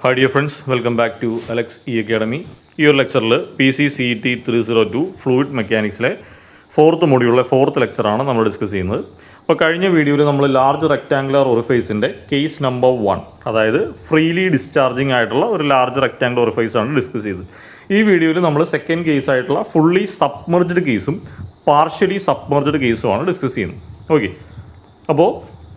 Hi dear friends, welcome back to Alex E Academy. ഈ ഒരു ലെക്ചറിൽ PCCET 302 ഫ്ലൂയിഡ് മെക്കാനിക്സിലെ ഫോർത്ത് മൊഡ്യൂളിലെ ഫോർത്ത് ലെക്ചറാണ് നമ്മൾ ഡിസ്കസ് ചെയ്യുന്നത്. അപ്പോൾ കഴിഞ്ഞ വീഡിയോയിൽ നമ്മൾ ലാർജ് റെക്ടാങ്കുലർ ഒറിഫൈസിൻ്റെ കേസ് നമ്പർ 1, അതായത് ഫ്രീലി ഡിസ്ചാർജിങ് ആയിട്ടുള്ള ഒരു ലാർജ് റെക്ടാങ്കുലർ ഒറിഫൈസാണ് ഡിസ്കസ് ചെയ്തത്. ഈ വീഡിയോയിൽ നമ്മൾ സെക്കൻഡ് കേസ് ആയിട്ടുള്ള ഫുള്ളി സബ്മർജ്ഡ് കേസും പാർഷ്യലി സബ്മർജ്ഡ് കേസുമാണ് ഡിസ്കസ് ചെയ്യുന്നത്. ഓക്കെ, അപ്പോൾ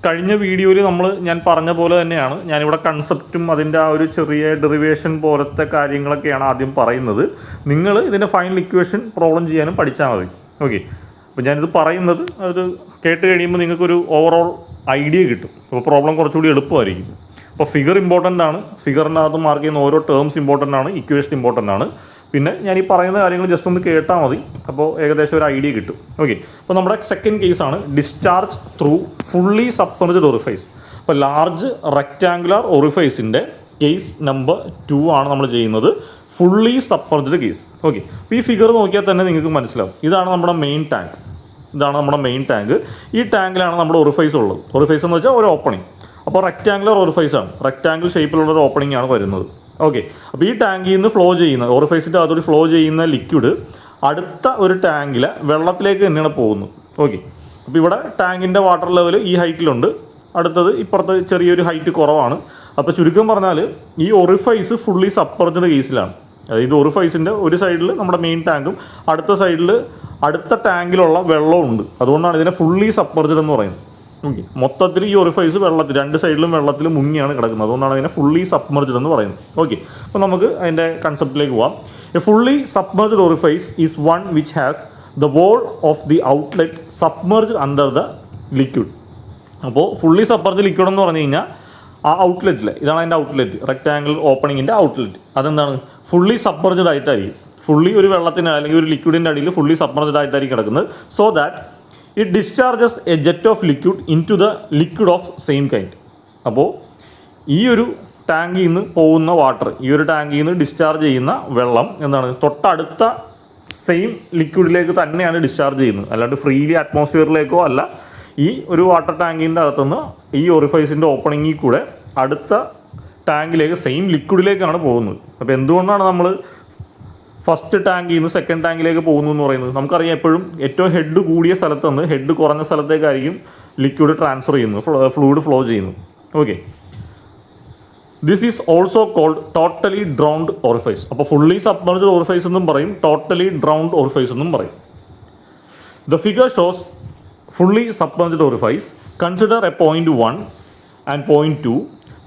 കഴിഞ്ഞ വീഡിയോയിൽ ഞാൻ പറഞ്ഞ പോലെ തന്നെയാണ് ഞാനിവിടെ കൺസെപ്റ്റും അതിൻ്റെ ആ ഒരു ചെറിയ ഡെറിവേഷൻ പോലത്തെ കാര്യങ്ങളൊക്കെയാണ് ആദ്യം പറയുന്നത്. നിങ്ങൾ ഇതിൻ്റെ ഫൈനൽ ഇക്വേഷൻ പ്രോബ്ലം ചെയ്യാനും പഠിച്ചാൽ മതി. ഓക്കെ, അപ്പോൾ ഞാനിത് പറയുന്നത് അത് കേട്ട് കഴിയുമ്പോൾ നിങ്ങൾക്കൊരു ഓവറോൾ ഐഡിയ കിട്ടും. അപ്പോൾ പ്രോബ്ലം കുറച്ചുകൂടി എളുപ്പമായിരിക്കും. അപ്പോൾ ഫിഗർ ഇമ്പോർട്ടൻ്റ് ആണ്, ഫിഗറിനകത്ത് മാർക്ക് ചെയ്യുന്ന ഓരോ ടേംസ് ഇമ്പോർട്ടൻ്റ് ആണ്, ഇക്വേഷൻ ഇമ്പോർട്ടൻ്റ് ആണ്. പിന്നെ ഞാൻ ഈ പറയുന്ന കാര്യങ്ങൾ ജസ്റ്റ് ഒന്ന് കേട്ടാൽ മതി, അപ്പോൾ ഏകദേശം ഒരു ഐഡിയ കിട്ടും. ഓക്കെ, അപ്പോൾ നമ്മുടെ സെക്കൻഡ് കേസാണ് discharge through fully submerged orifice. അപ്പോൾ ലാർജ് റെക്റ്റാങ്കുലർ ഒറിഫൈസിൻ്റെ കേസ് നമ്പർ 2 ആണ് നമ്മൾ ചെയ്യുന്നത്, ഫുള്ളി സബ്മർജ്ഡ് കേസ്. ഓക്കെ, അപ്പോൾ ഈ ഫിഗർ നോക്കിയാൽ തന്നെ നിങ്ങൾക്ക് മനസ്സിലാവും, ഇതാണ് നമ്മുടെ മെയിൻ ടാങ്ക്. ഈ ടാങ്കിലാണ് നമ്മുടെ ഒറിഫൈസ് ഉള്ളത്. ഒറിഫൈസ് എന്ന് വെച്ചാൽ ഒരു ഓപ്പണിംഗ്. അപ്പോൾ റെക്റ്റാങ്കുലർ ഒറിഫൈസാണ്, റെക്റ്റാങ്കിൾ ഷേപ്പിലുള്ളൊരു ഓപ്പണിംഗ് ആണ് വരുന്നത്. ഓക്കെ, അപ്പോൾ ഈ ടാങ്കിൽ നിന്ന് ഫ്ലോ ചെയ്യുന്ന ഒറിഫൈസിൻ്റെ അകത്തോട്ട് ഫ്ലോ ചെയ്യുന്ന ലിക്വിഡ് അടുത്ത ഒരു ടാങ്കിലെ വെള്ളത്തിലേക്ക് തന്നെയാണ് പോകുന്നത്. ഓക്കെ, അപ്പോൾ ഇവിടെ ടാങ്കിൻ്റെ വാട്ടർ ലെവൽ ഈ ഹൈറ്റിലുണ്ട്, അടുത്തത് ഇപ്പുറത്ത് ചെറിയൊരു ഹൈറ്റ് കുറവാണ്. അപ്പോൾ ചുരുക്കം പറഞ്ഞാൽ ഈ ഒറിഫൈസ് ഫുള്ളി സബ്മർജ്ഡ് കേസിലാണ്. അതായത് ഒറിഫൈസിൻ്റെ ഒരു സൈഡിൽ നമ്മുടെ മെയിൻ ടാങ്കും അടുത്ത സൈഡിൽ അടുത്ത ടാങ്കിലുള്ള വെള്ളവും ഉണ്ട്. അതുകൊണ്ടാണ് ഇതിനെ ഫുള്ളി സബ്മർജ്ഡ് എന്ന് പറയുന്നത്. ഓക്കെ, മൊത്തത്തിൽ ഈ ഒറിഫൈസ് വെള്ളത്തിൽ രണ്ട് സൈഡിലും വെള്ളത്തിൽ മുങ്ങിയാണ് കിടക്കുന്നത്. അതുകൊണ്ടാണ് അതിനെ ഫുള്ളി സബ്മർജ്ഡ് എന്ന് പറയുന്നത്. ഓക്കെ, അപ്പോൾ നമുക്ക് അതിൻ്റെ കൺസെപ്റ്റിലേക്ക് പോകാം. A fully submerged orifice is one which has the whole of the outlet submerged under the liquid. അപ്പോൾ ഫുള്ളി സബ്മർജ്ഡ് ലിക്വിഡ് എന്ന് പറഞ്ഞു കഴിഞ്ഞാൽ ആ ഔട്ട്ലെറ്റിൽ, ഇതാണ് അതിൻ്റെ ഔട്ട്ലെറ്റ്, റെക്റ്റാങ്കിൾ ഓപ്പണിങ്ങിൻ്റെ ഔട്ട്ലെറ്റ്. അതെന്താണ്, ഫുള്ളി സബ്മർജ്ഡ് ആയിട്ടായിരിക്കും. ഫുള്ളി ഒരു വെള്ളത്തിന് അല്ലെങ്കിൽ ഒരു ലിക്വിഡിൻ്റെ അടിയിൽ ഫുള്ളി സബ്മർജ്ഡ് ആയിട്ടായിരിക്കും കിടക്കുന്നത്. So that it discharges a jet of liquid into the liquid of same kind. അപ്പോൾ ഈ ഒരു ടാങ്കിൽ നിന്ന് പോകുന്ന വാട്ടർ, ഈ ഒരു ടാങ്കിൽ നിന്ന് ഡിസ്ചാർജ് ചെയ്യുന്ന വെള്ളം എന്താണ്, തൊട്ടടുത്ത സെയിം ലിക്വിഡിലേക്ക് തന്നെയാണ് ഡിസ്ചാർജ് ചെയ്യുന്നത്. അല്ലാണ്ട് ഫ്രീലി അറ്റ്മോസ്ഫിയറിലേക്കോ അല്ല. ഈ ഒരു വാട്ടർ ടാങ്കിൻ്റെ അകത്തുനിന്ന് ഈ ഒറിഫൈസിൻ്റെ ഓപ്പണിങ്ങിൽ കൂടെ അടുത്ത ടാങ്കിലേക്ക് സെയിം ലിക്വിഡിലേക്കാണ് പോകുന്നത്. അപ്പോൾ എന്തുകൊണ്ടാണ് നമ്മൾ ഫസ്റ്റ് ടാങ്കിൽ നിന്ന് സെക്കൻഡ് ടാങ്കിലേക്ക് പോകുന്നു എന്ന് പറയുന്നത്? നമുക്കറിയാം, എപ്പോഴും ഏറ്റവും ഹെഡ് കൂടിയ സ്ഥലത്ത് നിന്ന് ഹെഡ് കുറഞ്ഞ സ്ഥലത്തേക്കായിരിക്കും ലിക്വിഡ് ട്രാൻസ്ഫർ ചെയ്യുന്നത്, ഫ്ലൂയിഡ് ഫ്ലോ ചെയ്യുന്നത്. Okay, this is also called totally drowned orifice. അപ്പോൾ ഫുള്ളി സബ്മർജ്ഡ് ഓറിഫൈസ് എന്നും പറയും, ടോട്ടലി ഡ്രൗൺഡ് ഓറിഫൈസ് എന്നും പറയും. The figure shows fully submerged orifice. Consider a point 1 and point 2.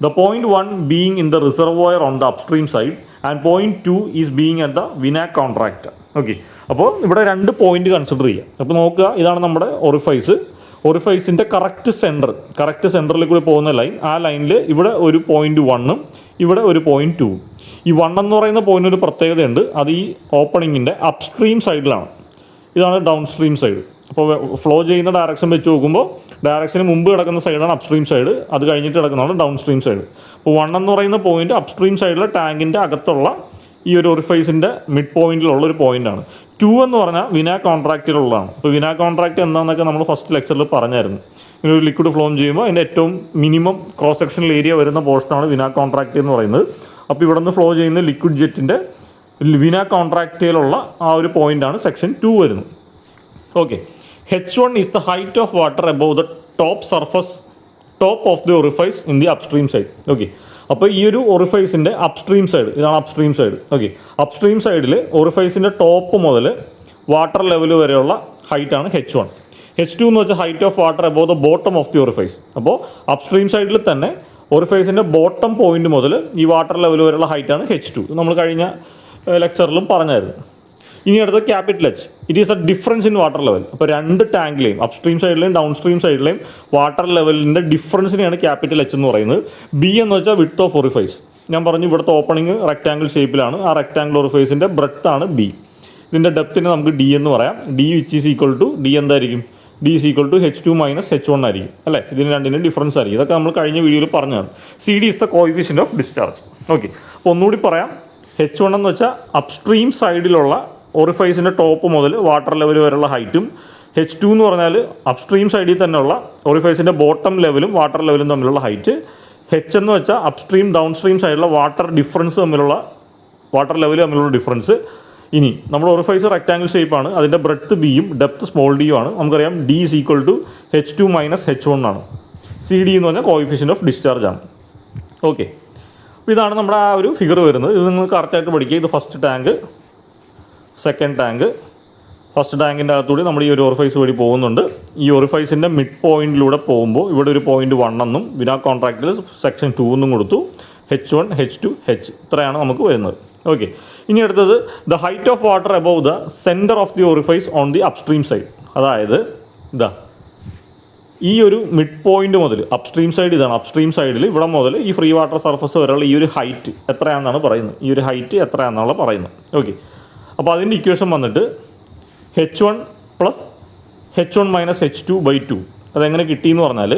The point 1 being in the reservoir on the upstream side and point 2 is being at the Vinac contractor. Okay, അപ്പോൾ ഇവിടെ രണ്ട് point consider ചെയ്യുക. അപ്പോൾ നോക്കുക, ഇതാണ് നമ്മുടെ ഒറിഫൈസിൻ്റെ correct സെൻറ്ററിൽ കൂടി പോകുന്ന ലൈൻ. ആ ലൈനിൽ ഇവിടെ ഒരു പോയിന്റ് 1ഉം ഇവിടെ ഒരു പോയിന്റ് 2ഉം. ഈ 1 എന്ന് പറയുന്ന പോയിന്റ് ഒരു പ്രത്യേകതയുണ്ട്, അത് ഈ ഓപ്പണിങ്ങിൻ്റെ അപ്സ്ട്രീം സൈഡിലാണ്. ഇതാണ് ഡൗൺ സ്ട്രീം സൈഡ്. അപ്പോൾ ഫ്ലോ ചെയ്യുന്ന ഡയറക്ഷൻ വെച്ച് നോക്കുമ്പോൾ ഡയറക്ഷന് മുമ്പ് കിടക്കുന്ന സൈഡാണ് അപ്സ്ട്രീം സൈഡ്, അത് കഴിഞ്ഞിട്ട് കിടക്കുന്നതാണ് ഡൗൺ സ്ട്രീം സൈഡ്. അപ്പോൾ 1 എന്ന് പറയുന്ന പോയിന്റ് അപ്സ്ട്രീം സൈഡിലെ ടാങ്കിൻ്റെ അകത്തുള്ള ഈ ഒരു ഒറിഫൈസിൻ്റെ മിഡ് പോയിന്റിലുള്ള ഒരു പോയിന്റാണ്. 2 എന്ന് പറഞ്ഞാൽ വിനാക് കോൺട്രാക്റ്റിലുള്ളതാണ്. അപ്പോൾ വിനാക് കോൺട്രാക്റ്റ് എന്താണെന്നൊക്കെ നമ്മൾ ഫസ്റ്റ് ലെക്ചറിൽ പറഞ്ഞായിരുന്നു. ഇങ്ങനെ ഒരു ലിക്വിഡ് ഫ്ലോ ചെയ്യുമ്പോൾ അതിൻ്റെ ഏറ്റവും മിനിമം ക്രോസ് സെക്ഷണൽ ഏരിയ വരുന്ന പോർഷനാണ് വിനാക് കോൺട്രാക്റ്റ് എന്ന് പറയുന്നത്. അപ്പോൾ ഇവിടെ നിന്ന് ഫ്ലോ ചെയ്യുന്ന ലിക്വിഡ് ജെറ്റിൻ്റെ വിനാക് കോൺട്രാക്റ്റിലുള്ള ആ ഒരു പോയിന്റാണ് സെക്ഷൻ 2 വരുന്നത്. Okay, H1 is the height of water above the top of the orifice in the upstream side. Okay, അപ്പോൾ ഈ ഒരു ഒറിഫൈസിൻ്റെ അപ്സ്ട്രീം സൈഡ്, ഇതാണ് അപ്സ്ട്രീം സൈഡ്. ഓക്കെ, അപ്സ്ട്രീം സൈഡിൽ ഒറിഫൈസിൻ്റെ ടോപ്പ് മുതൽ വാട്ടർ ലെവൽ വരെയുള്ള ഹൈറ്റാണ് H1. H2 എന്ന് വെച്ചാൽ height of water above the bottom of the orifice. അപ്പോൾ അപ്സ്ട്രീം സൈഡിൽ തന്നെ ഒറിഫൈസിൻ്റെ ബോട്ടം പോയിന്റ് മുതൽ ഈ വാട്ടർ ലെവൽ വരെയുള്ള ഹൈറ്റാണ് H2. നമ്മൾ കഴിഞ്ഞ ലെക്ചറിലും പറഞ്ഞായിരുന്നു. ഇനി അടുത്ത capital H, it is a difference in water level. അപ്പോൾ രണ്ട് ടാങ്കിലെയും അപ്സ്ട്രീം സൈഡിലെയും ഡൗൺ സ്ട്രീം സൈഡിലെയും വാട്ടർ ലെവലിൻ്റെ ഡിഫറൻസിനെയാണ് ക്യാപിറ്റൽ H എന്ന് പറയുന്നത്. ബി എന്ന് വെച്ചാൽ വിഡ്ത്ത് ഓഫ് ഒറിഫൈസ്. ഞാൻ പറഞ്ഞു, ഇവിടുത്തെ ഓപ്പണിംഗ് റെക്റ്റാങ്കിൾ ഷേപ്പിലാണ്. ആ റെക്റ്റാങ്കിൾ ഒറിഫൈസിൻ്റെ ബ്രെഡ്ത്ത് ആണ് ബി. ഇതിൻ്റെ ഡെപ്തിനെ നമുക്ക് ഡി എന്ന് പറയാം. D which is equal to D എന്തായിരിക്കും, D is equal to H2 - H1 ആയിരിക്കും അല്ലേ. ഇതിന് രണ്ടിൻ്റെ ഡിഫറൻസ് ആയിരിക്കും. ഇതൊക്കെ നമ്മൾ കഴിഞ്ഞ വീഡിയോയിൽ പറഞ്ഞതാണ്. C D is the coefficient of discharge. Okay, അപ്പോൾ ഒന്നുകൂടി പറയാം. H1 എന്ന് വെച്ചാൽ അപ്സ്ട്രീം സൈഡിലുള്ള ഒറിഫൈസിൻ്റെ ടോപ്പ് മുതൽ വാട്ടർ ലെവൽ വരെയുള്ള ഹൈറ്റും, H2 എന്ന് പറഞ്ഞാൽ അപ്സ്ട്രീം സൈഡിൽ തന്നെയുള്ള ഒറിഫൈസിൻ്റെ ബോട്ടം ലെവലും വാട്ടർ ലെവലും തമ്മിലുള്ള ഹൈറ്റ്, എച്ച് എന്ന് വെച്ചാൽ അപ്സ്ട്രീം ഡൗൺ സ്ട്രീം സൈഡിലുള്ള വാട്ടർ ലെവൽ തമ്മിലുള്ള ഡിഫറൻസ്. ഇനി നമ്മുടെ ഓറിഫൈസ് റെക്ടാങ്കിൾ ഷേപ്പാണ്, അതിൻ്റെ ബ്രെഡ്ത്ത് ബിയും ഡെപ്ത് സ്മോൾ ഡിയും ആണ്. നമുക്കറിയാം D is equal to H2 minus H1 ആണ്. സി ഡി എന്ന് പറഞ്ഞാൽ കോഎഫിഷ്യൻ്റ് ഓഫ് ഡിസ്ചാർജ് ആണ്. ഓക്കെ, അപ്പോൾ ഇതാണ് നമ്മുടെ ആ ഒരു ഫിഗർ വരുന്നത്. ഇത് നിങ്ങൾ കറക്റ്റായിട്ട് പഠിക്കുക. ഇത് first tank, second tank. First ടാങ്കിൻ്റെ അകത്തൂടി നമ്മൾ ഈ ഒരു ഓറിഫൈസ് വഴി പോകുന്നുണ്ട്. ഈ ഓറിഫൈസിൻ്റെ മിഡ് പോയിന്റിലൂടെ പോകുമ്പോൾ ഇവിടെ ഒരു പോയിന്റ് 1 എന്നും വിനാ കോൺട്രാക്റ്റിൽ സെക്ഷൻ 2 എന്നും കൊടുത്തു. H1, H2, H ഇത്രയാണ് നമുക്ക് വരുന്നത്. ഓക്കെ, ഇനി അടുത്തത് the height of water above the centre of the orifice on the upstream side. അതായത് ഈ ഒരു മിഡ് പോയിന്റ് മുതൽ അപ്സ്ട്രീം സൈഡ് ഇതാണ്. അപ്സ്ട്രീം സൈഡിൽ ഇവിടെ മുതൽ ഈ ഫ്രീ വാട്ടർ സർഫസ് വരെയുള്ള ഈ ഒരു ഹൈറ്റ് എത്രയാണെന്നാണ് പറയുന്നത്. ഈ ഒരു ഹൈറ്റ് എത്രയാണെന്നാണ് പറയുന്നത്. ഓക്കെ, അപ്പോൾ അതിൻ്റെ ഇക്വേഷൻ വന്നിട്ട് H1 plus H1 minus H2/2. അതെങ്ങനെ കിട്ടിയെന്ന് പറഞ്ഞാൽ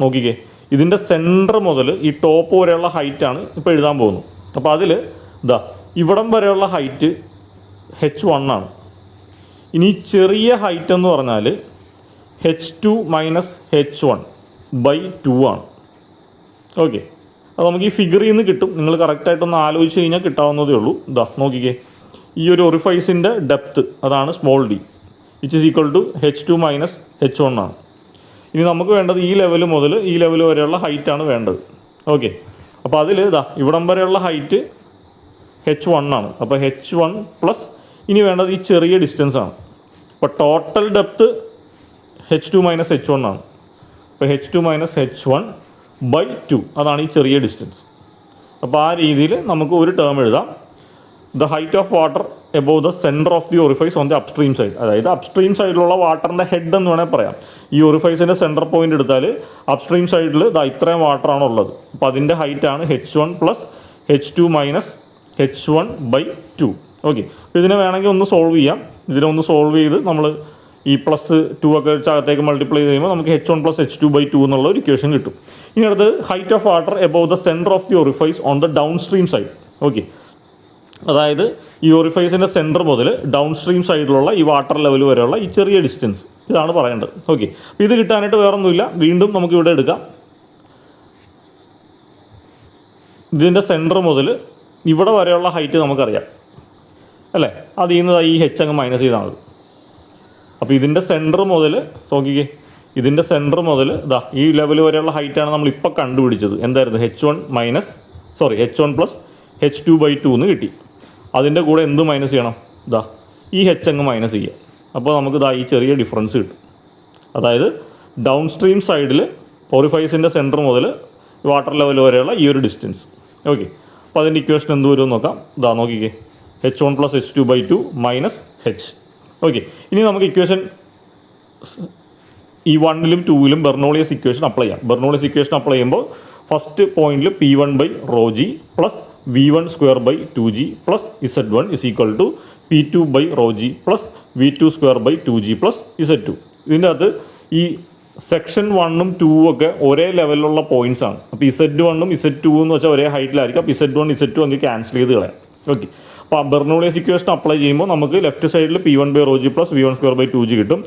നോക്കിക്കേ, ഇതിൻ്റെ സെൻറ്റർ മുതൽ ഈ ടോപ്പ് വരെയുള്ള ഹൈറ്റാണ് ഇപ്പോൾ എഴുതാൻ പോകുന്നത്. അപ്പോൾ അതിൽ ഇവിടം വരെയുള്ള ഹൈറ്റ് H1 ആണ്. ഇനി ചെറിയ ഹൈറ്റ് എന്ന് പറഞ്ഞാൽ H2 മൈനസ് H1/2 ആണ്. ഓക്കെ, അത് നമുക്ക് ഈ ഫിഗറിൽ നിന്ന് കിട്ടും. നിങ്ങൾ കറക്റ്റായിട്ടൊന്ന് ആലോചിച്ച് കഴിഞ്ഞാൽ കിട്ടാവുന്നതേ ഉള്ളൂ. നോക്കിക്കേ, ഈ ഒരു ഒറിഫൈസിൻ്റെ ഡെപ്ത്ത് അതാണ് small D, which is equal to H2 minus H1 ആണ്. ഇനി നമുക്ക് വേണ്ടത് ഈ ലെവൽ മുതൽ ഈ ലെവൽ വരെയുള്ള ഹൈറ്റാണ് വേണ്ടത്. ഓക്കെ, അപ്പോൾ അതിൽ ഇവിടം വരെയുള്ള ഹൈറ്റ് H1 ആണ്. അപ്പോൾ H1 പ്ലസ് ഇനി വേണ്ടത് ഈ ചെറിയ ഡിസ്റ്റൻസ് ആണ്. അപ്പോൾ total depth H2 minus H1 ആണ്. അപ്പോൾ H2 മൈനസ് H1/2 അതാണ് ഈ ചെറിയ ഡിസ്റ്റൻസ്. അപ്പോൾ ആ രീതിയിൽ നമുക്ക് ഒരു ടേം എഴുതാം. The height of water above the centre of the orifice on the upstream side. അതായത് അപ്സ്ട്രീം സൈഡിലുള്ള വാട്ടറിൻ്റെ ഹെഡ് എന്ന് വേണമെങ്കിൽ പറയാം. ഈ ഓറിഫൈസിൻ്റെ സെൻറ്റർ പോയിന്റ് എടുത്താൽ അപ്സ്ട്രീം സൈഡിൽ ഇത്രയും വാട്ടറാണ് ഉള്ളത്. അപ്പോൾ അതിൻ്റെ ഹൈറ്റാണ് H1 plus H2 minus H1/2. Okay, അപ്പോൾ ഇതിനെ വേണമെങ്കിൽ ഒന്ന് സോൾവ് ചെയ്യാം. ഇതിനെ ഒന്ന് സോൾവ് ചെയ്ത് നമ്മൾ ഈ +2 ഒക്കെ അകത്തേക്ക് മൾട്ടിപ്ലൈ ചെയ്യുമ്പോൾ നമുക്ക് H1 പ്ലസ് H2/2 എന്നുള്ള ഒരു ഇക്വേഷൻ കിട്ടും. ഇനി അടുത്ത് height of water above the centre of the orifice on the Dawn stream side. Okay, അതായത് ഈ ഓറിഫൈസിൻ്റെ സെൻറ്റർ മുതൽ ഡൗൺ സ്ട്രീം സൈഡിലുള്ള ഈ വാട്ടർ ലെവൽ വരെയുള്ള ഈ ചെറിയ ഡിസ്റ്റൻസ് ഇതാണ് പറയേണ്ടത്. ഓക്കെ, അപ്പോൾ ഇത് കിട്ടാനായിട്ട് വേറൊന്നുമില്ല. വീണ്ടും നമുക്ക് ഇവിടെ എടുക്കാം. ഇതിൻ്റെ സെൻറ്റർ മുതൽ ഇവിടെ വരെയുള്ള ഹൈറ്റ് നമുക്കറിയാം അല്ലേ. അതിൽ നിന്ന് ഈ H അങ്ങ് മൈനസ് ചെയ്താൽ മതി. അപ്പോൾ ഇതിൻ്റെ സെൻറ്റർ മുതൽ നോക്കിക്കേ, ഇതിൻ്റെ സെൻറ്റർ മുതൽ ഈ ലെവൽ വരെയുള്ള ഹൈറ്റാണ് നമ്മളിപ്പോൾ കണ്ടുപിടിച്ചത്. എന്തായിരുന്നു? H1 പ്ലസ് H2/2 എന്ന് കിട്ടി. അതിൻ്റെ കൂടെ എന്ത് മൈനസ് ചെയ്യണം? ഈ H അങ്ങ് മൈനസ് ചെയ്യുക. അപ്പോൾ നമുക്ക് ഈ ചെറിയ ഡിഫറൻസ് കിട്ടും. അതായത് ഡൗൺ സ്ട്രീം സൈഡിൽ ഓറിഫൈസിൻ്റെ സെൻറ്റർ മുതൽ വാട്ടർ ലെവൽ വരെയുള്ള ഈ ഒരു ഡിസ്റ്റൻസ്. ഓക്കെ, അപ്പോൾ അതിൻ്റെ ഇക്വേഷൻ എന്ത് വരും നോക്കാം. നോക്കിക്കേ, H1 plus H2/2 minus H. Okay, ഇനി നമുക്ക് ഇക്വേഷൻ ഈ 1ലും 2ലും ബെർണോളിയസ് ഇക്വേഷൻ അപ്ലൈ ചെയ്യാം. ബെർണോളിയസ് ഇക്വേഷൻ അപ്ലൈ ചെയ്യുമ്പോൾ ഫസ്റ്റ് പോയിന്റിൽ P1/ρg plus V1/2g plus Z1 is equal to P2/ρg plus V2/2g plus Z2. ഇതിൻ്റെ അകത്ത് ഈ സെക്ഷൻ 1ഉം 2ഉം ഒക്കെ ഒരേ ലെവലിലുള്ള പോയിൻറ്റ്സ് ആണ്. അപ്പോൾ Z1ഉം Z2 എന്ന് വെച്ചാൽ ഒരേ ഹൈറ്റിലായിരിക്കും. അപ്പോൾ Z1 Z2 അങ്ങ് ക്യാൻസൽ ചെയ്ത് കളയാം. ഓക്കെ, അപ്പോൾ ബെർണോളിയസ് ഇക്വേഷൻ അപ്ലൈ ചെയ്യുമ്പോൾ നമുക്ക് ലെഫ്റ്റ് സൈഡിൽ P1/ρg പ്ലസ് V1/2g കിട്ടും.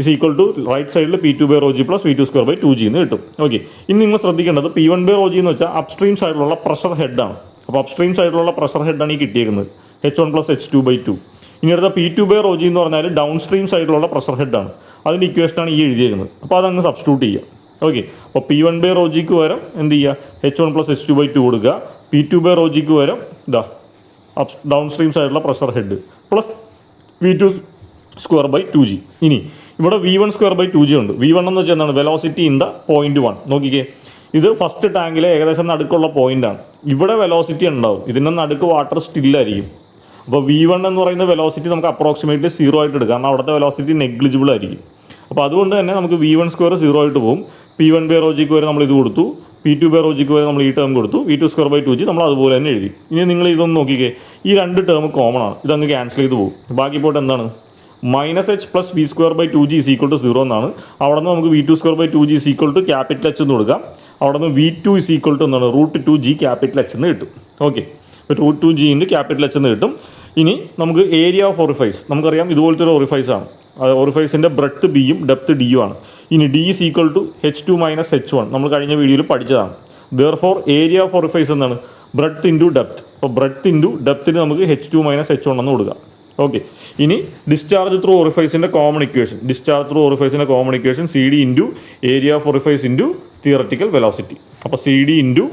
ഇസ് ഈക്വൽ ടു റൈറ്റ് സൈഡിൽ P2/ρg പ്ലസ് V2/2g എന്ന് കിട്ടും. ഓക്കെ, ഇനി നിങ്ങൾ ശ്രദ്ധിക്കേണ്ടത് P1/ρg എന്ന് വെച്ചാൽ അപ്സ്ട്രീം സൈഡിലുള്ള പ്രഷർ ഹെഡാണ്. അപ്പോൾ അപ്സ്ട്രീം സൈഡിലുള്ള പ്രഷർ ഹെഡാണ് ഈ കിട്ടിയിരിക്കുന്നത് H1 പ്ലസ് H2/2. ഇനി അടുത്ത P2/ρg എന്ന് പറഞ്ഞാൽ ഡൗൺ സ്ട്രീം സൈഡിലുള്ള പ്രഷർ ഹെഡാണ്. അതിൻ്റെ ഇക്വേഷനാണ് ഈ എഴുതിയിരിക്കുന്നത്. അപ്പോൾ അതങ്ങ് സബ്സ്റ്റിറ്റ്യൂട്ട് ചെയ്യുക. ഓക്കെ, അപ്പോൾ P1/ρgക്ക് പകരം എന്ത് ചെയ്യുക? H1 പ്ലസ് H2/2 കൊടുക്കുക. P2/ρgക്ക് പകരം ഡൗൺ സ്ട്രീം സൈഡിലുള്ള പ്രഷർ ഹെഡ് പ്ലസ് V2/2g. ഇനി ഇവിടെ V1/2g ഉണ്ട്. V1 എന്ന് വെച്ചാൽ എന്താണ്? Velocity in the point 1. നോക്കിക്കേ, ഇത് ഫസ്റ്റ് ടാങ്കിലെ ഏകദേശം നടുക്കുള്ള പോയിൻ്റാണ്. ഇവിടെ വെലോസിറ്റി ഉണ്ടാവും. ഇതിൻ്റെ നടുക്ക് വാട്ടർ സ്റ്റില്ലായിരിക്കും. അപ്പോൾ V1 എന്ന് പറയുന്ന വെലോസിറ്റി നമുക്ക് അപ്രോക്സിമേറ്റ്ലി 0 ആയിട്ട് എടുക്കാം. കാരണം അവിടുത്തെ വെലോസിറ്റി നെഗ്ലിജിബിൾ ആയിരിക്കും. അപ്പോൾ അതുകൊണ്ട് തന്നെ നമുക്ക് V1² 0 ആയിട്ട് പോകും. P1/ρgക്ക് വരെ നമ്മൾ ഇത് കൊടുത്തു. P2/ρgക്ക് വരെ നമ്മൾ ഈ ടേം കൊടുത്തു. V2/2g നമ്മൾ അതുപോലെ തന്നെ എഴുതി. ഇനി നിങ്ങൾ ഇതൊന്ന് നോക്കിക്കേ, ഈ രണ്ട് ടേം കോമൺ ആണ്. ഇതങ്ങ് ക്യാൻസൽ ചെയ്ത് പോകും. ബാക്കി പോയിട്ട് എന്താണ്? -H plus V2/2g is equal to 0 എന്നാണ്. അവിടെ നിന്ന് നമുക്ക് V2/2g is equal to capital H എന്ന് കൊടുക്കാം. അവിടെ നിന്ന് V2 ഈസ് ഈക്വൽ ടു എന്താണ്? √2g ക്യാപിറ്റൽ H എന്ന് കിട്ടും. ഓക്കെ, ഇപ്പോൾ √2g ഇൻറ്റു ക്യാപിറ്റൽ H എന്ന് കിട്ടും. ഇനി നമുക്ക് ഏരിയ ഓഫ് ഓറിഫൈസ് നമുക്കറിയാം. ഇതുപോലത്തെ ഒരു ഓറിഫൈസ് ആണ്. ഓറിഫൈസിൻ്റെ ബ്രെഡ്ത്ത് ബിയും ഡെപ്ത്ത് ഡിയും ആണ്. ഇനി D is equal to H2 minus H1 നമ്മൾ കഴിഞ്ഞ വീഡിയോയിൽ പഠിച്ചതാണ്. ദെയർഫോർ ഏരിയ ഓഫ് ഒറിഫൈസ് എന്താണ്? Breadth into depth. അപ്പോൾ ബ്രെഡ്ത്ത് ഇൻറ്റു ഡെപ്ത്തിന് നമുക്ക് H2 - H1 എന്ന് കൊടുക്കാം. ഓക്കെ, ഇനി ഡിസ്ചാർജ് ത്രൂ ഒറിഫൈസിൻ്റെ common equation, CD into area of orifice into theoretical velocity. അപ്പോൾ CD ഇൻറ്റു